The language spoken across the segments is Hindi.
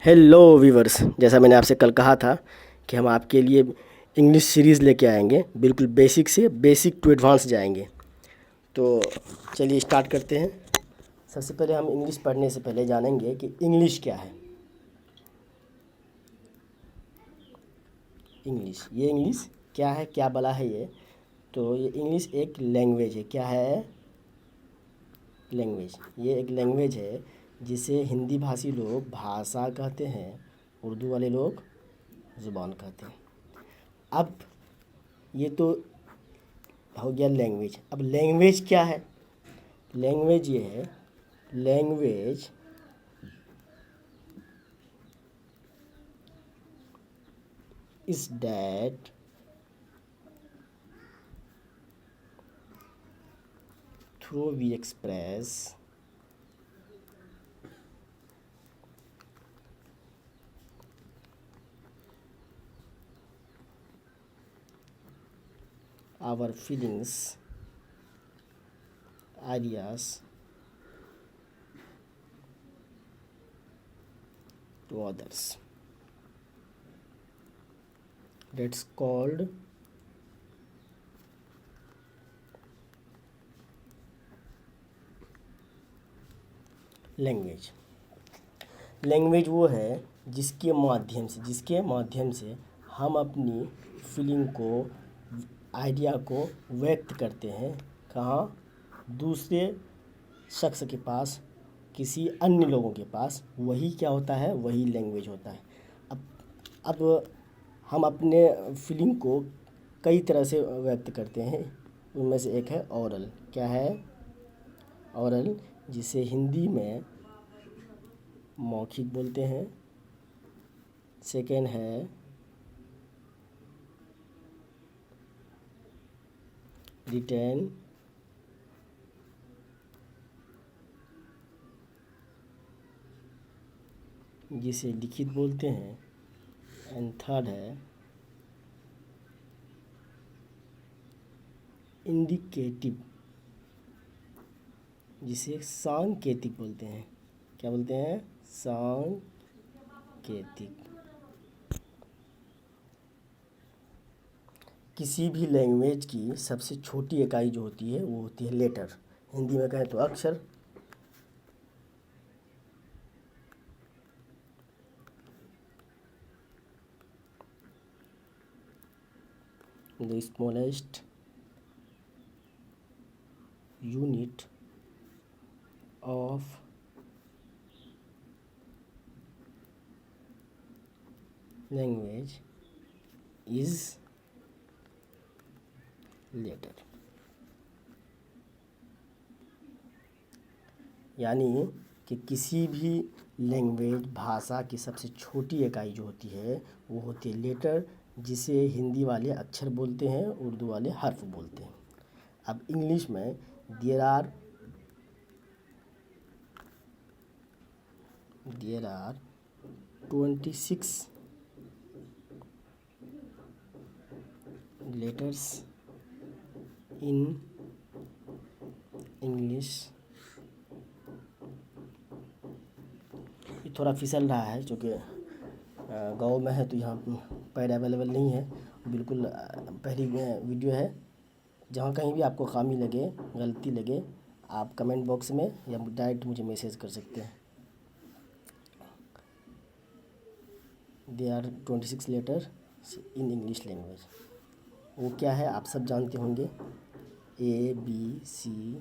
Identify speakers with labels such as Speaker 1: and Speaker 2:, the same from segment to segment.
Speaker 1: हेलो वीवर्स, जैसा मैंने आपसे कल कहा था कि हम आपके लिए इंग्लिश सीरीज़ लेके आएंगे। बिल्कुल बेसिक से बेसिक टू एडवांस जाएंगे। तो चलिए स्टार्ट करते हैं। सबसे पहले हम इंग्लिश पढ़ने से पहले जानेंगे कि इंग्लिश क्या है। इंग्लिश क्या है, क्या बला है ये। तो ये इंग्लिश एक लैंग्वेज है। क्या है? लैंग्वेज। ये एक लैंग्वेज है जिसे हिंदी भाषी लोग भाषा कहते हैं, उर्दू वाले लोग ज़ुबान कहते हैं। अब ये तो हो गया लैंग्वेज। अब लैंग्वेज क्या है? लैंग्वेज ये है, language is that through we express our feelings, ideas to others. That's called language. Language वो है जिसके माध्यम से हम अपनी फीलिंग को, आइडिया को व्यक्त करते हैं। कहाँ? दूसरे शख्स के पास, किसी अन्य लोगों के पास। वही क्या होता है? वही लैंग्वेज होता है। अब अब हम अपने फीलिंग को कई तरह से व्यक्त करते हैं। उनमें से एक है ओरल। क्या है? ओरल, जिसे हिंदी में मौखिक बोलते हैं। सेकेंड है रिटन, जिसे लिखित बोलते हैं। एंड थर्ड है इंडिकेटिव, जिसे सांकेतिक बोलते हैं। क्या बोलते हैं? सांकेतिक। किसी भी लैंग्वेज की सबसे छोटी इकाई जो होती है वो होती है लेटर। हिंदी में कहें तो अक्षर। The smallest unit of language is letter. यानी कि किसी भी लैंग्वेज, भाषा की सबसे छोटी इकाई जो होती है वो होती है लेटर, जिसे हिंदी वाले अक्षर बोलते हैं, उर्दू वाले हर्फ बोलते हैं। अब इंग्लिश में there are 26 letters in English. ये थोड़ा फिसल रहा है क्योंकि गाँव में है तो यहाँ पैड अवेलेबल नहीं है। बिल्कुल पहली वीडियो है। जहाँ कहीं भी आपको खामी लगे, गलती लगे, आप कमेंट बॉक्स में या डायरेक्ट मुझे मैसेज कर सकते हैं। They are 26 letter in English language. वो क्या है आप सब जानते होंगे। ABCDEFGHIJKLMNOPQRSTUV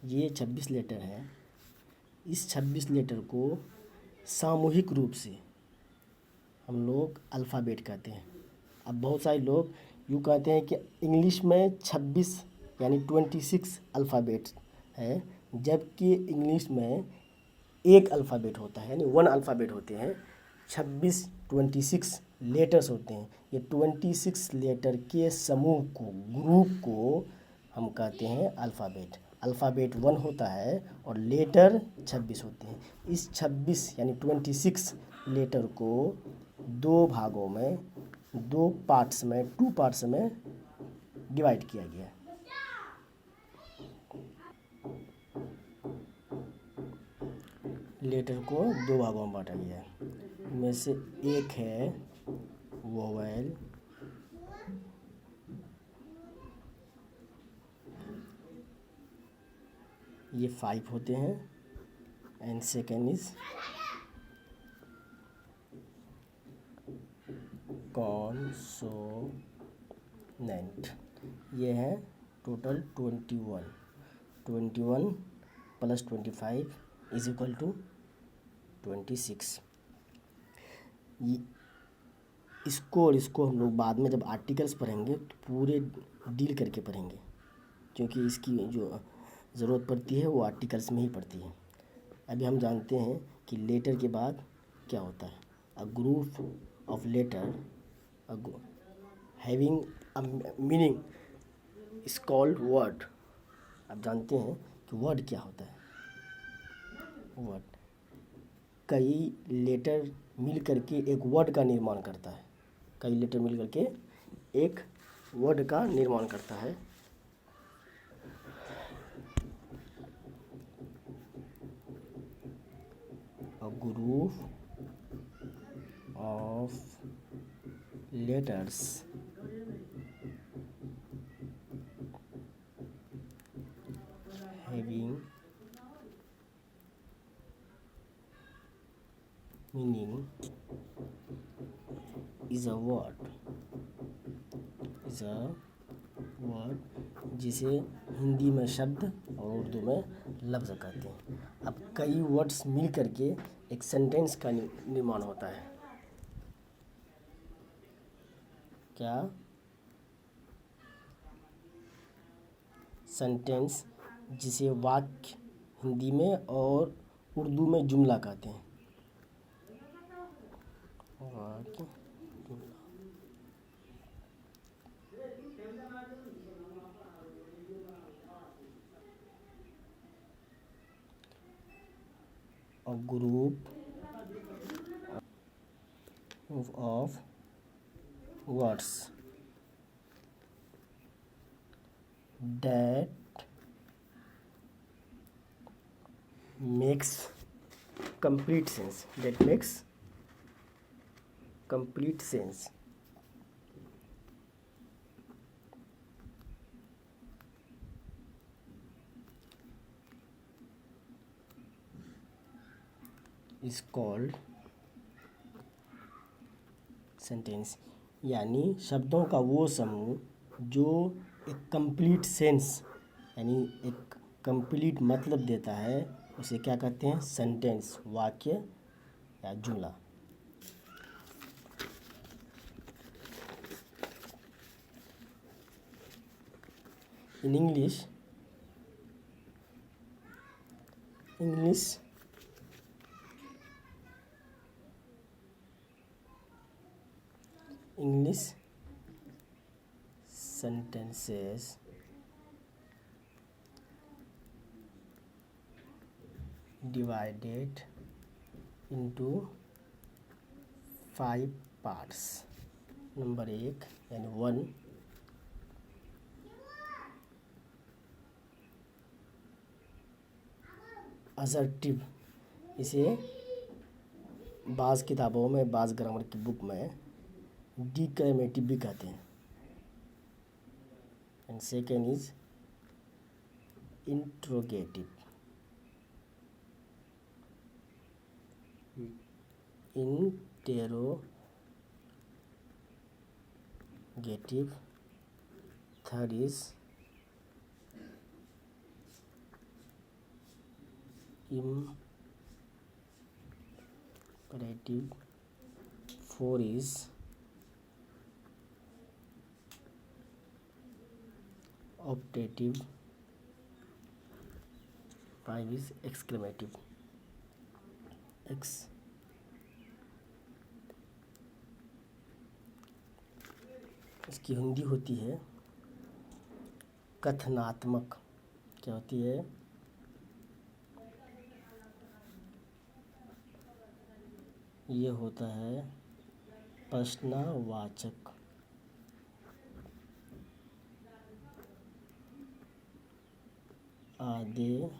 Speaker 1: ये 26 लेटर हैं। इस 26 लेटर को सामूहिक रूप से हम लोग अल्फ़ाबेट कहते हैं। अब बहुत सारे लोग यूँ कहते हैं कि इंग्लिश में 26 यानी 26 अल्फ़ाबेट है, जबकि इंग्लिश में एक अल्फ़ाबेट होता है, यानी 1 अल्फ़ाबेट होते हैं। 26 लेटर्स होते हैं। ये 26 लेटर के समूह को, ग्रुप को हम कहते हैं अल्फ़ाबेट। अल्फ़ाबेट 1 होता है और लेटर 26 होते हैं। इस 26 यानी 26 लेटर को दो भागों में, दो पार्ट्स में, 2 पार्ट्स में डिवाइड किया गया है। लेटर को दो भागों में बांटा गया है। इनमें से एक है वोवेल, ये 5 होते हैं, एंड सेकेंड इज कॉन्सोनेंट, ये है total 21। 21 plus 25 is equal to 26। इसको हम लोग बाद में जब आर्टिकल्स पढ़ेंगे तो पूरे डील करके पढ़ेंगे, क्योंकि इसकी जो ज़रूरत पड़ती है वो आर्टिकल्स में ही पड़ती है। अभी हम जानते हैं कि लेटर के बाद क्या होता है। A group of letter having a meaning is called word. आप जानते हैं कि वर्ड क्या होता है। वर्ड, कई लेटर मिल करके एक वर्ड का निर्माण करता है। कई लेटर मिल करके एक वर्ड का निर्माण करता है। A group of letters having meaning is a word, जिसे हिंदी में शब्द और उर्दू में लफ्ज़ कहते हैं। अब कई वर्ड्स मिल करके एक सेंटेंस का निर्माण होता है। क्या? सेंटेंस, जिसे वाक्य हिंदी में और उर्दू में जुमला कहते हैं। वाक्य, a group of words that makes complete sense, is called sentence. यानी शब्दों का वो समूह जो एक कंप्लीट सेंस यानी एक कंप्लीट मतलब देता है, उसे क्या कहते हैं? सेंटेंस, वाक्य या जुमला। In English sentences divided into 5 parts। Number 1 यानी 1, असर्टिव, इसे बाज़ किताबों में, बाज़ ग्रामर की बुक में डिक्लेमेटिव भी कहते हैं। And second is interrogative. Interrogative. Third is imperative। 4 is optative। 5 is exclamative। इसकी हिंदी होती है कथनात्मक। क्या होती है? ये होता है प्रश्नवाचक। आदेशात्मक।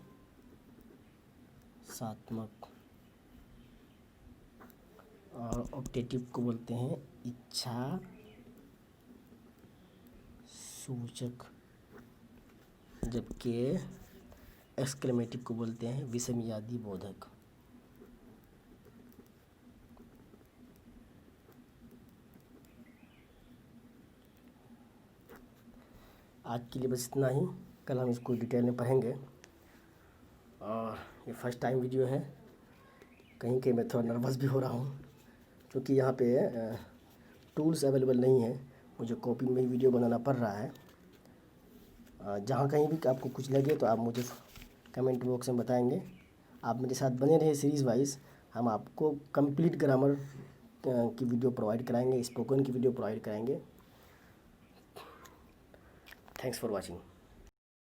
Speaker 1: और ऑब्जेक्टिव को बोलते हैं इच्छा सूचक, जबकि एक्सक्लेमेटिव को बोलते हैं विस्मयादि बोधक। आज के लिए बस इतना ही, कल हम इसको डिटेल में पढ़ेंगे। और ये फर्स्ट टाइम वीडियो है, कहीं कहीं मैं थोड़ा नर्वस भी हो रहा हूँ, क्योंकि यहाँ पे टूल्स अवेलेबल नहीं है, मुझे कॉपी में ही वीडियो बनाना पड़ रहा है। जहाँ कहीं भी आपको कुछ लगे तो आप मुझे कमेंट बॉक्स में बताएंगे। आप मेरे साथ बने रहे सीरीज़ वाइज, हम आपको कंप्लीट ग्रामर की वीडियो प्रोवाइड कराएंगे, स्पोकन की वीडियो प्रोवाइड कराएंगे। Thanks for watching.